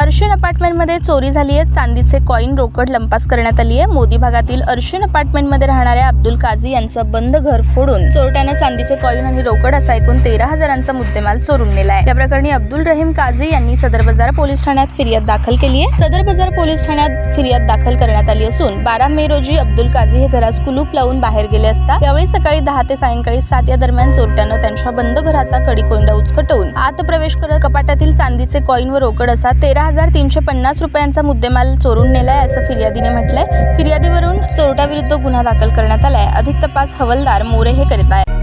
अर्शिन अपार्टमेंटमध्ये चोरी झाली आहे। चांदीचे कॉइन रोकड लंपास करण्यात आली आहे। मोदी भागातील अर्शिन अपार्टमेंटमध्ये राहणाऱ्या अब्दुल काझी यांचं बंद घर फोडून चोरट्यानं चांदीचे कॉइन आणि रोकड असा एकूण 13,000चा मुद्देमाल चोरून नेला आहे। या प्रकरणी अब्दुल रहीम काझी यांनी सदर बाजार पोलीस ठाण्यात फिर्याद दाखल केली आहे। सदर बाजार पोलीस ठाण्यात फिर्याद दाखल करण्यात आली असून 12 मे रोजी अब्दुल काझी हे घरास कुलूप लावून बाहेर गेले असता यावेळी सकाळी 10 ते सायंकाळी 7 या दरम्यान चोरट्यानं त्यांच्या बंद घराचा कडी-कोंडा उचकटवून आत प्रवेश करत कपाटातील चांदीचे कॉइन व रोकड असा 13,350 रुपयांचा मुद्देमाल चोरून नेलाय असं फिर्यादीने म्हटलंय। फिर्यादीवरून चोरट्याविरुद्ध गुन्हा दाखल करण्यात आलाय। अधिक तपास हवालदार मोरे हे करीत आहेत।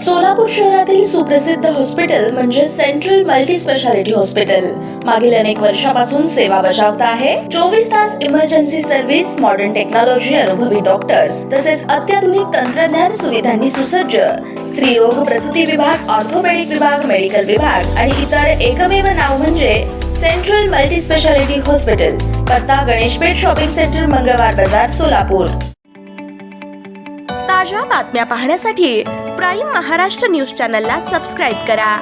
सोलापूर शहरातील सुप्रसिद्ध हॉस्पिटल म्हणजे सेंट्रल मल्टी स्पेशालिटी हॉस्पिटल मागील अनेक वर्षापासून सेवा बजावत आहे। 24 तास इमर्जन्सी सर्व्हिस, मॉडर्न टेक्नॉलॉजी, अनुभवी डॉक्टर्स तसेच अत्याधुनिक तंत्रज्ञान सुविधांनी सुसज्ज स्त्रीरोग प्रसूती विभाग, ऑर्थोपेडिक विभाग, मेडिकल विभाग आणि इतर एकमेव नाव म्हणजे सेंट्रल मल्टी स्पेशालिटी हॉस्पिटल। पत्ता गणेशपेठ शॉपिंग सेंटर, मंगळवार बाजार, सोलापूर। ताज्या बातम्या पाहण्यासाठी प्राईम महाराष्ट्र न्यूज चॅनलला सबस्क्राईब करा।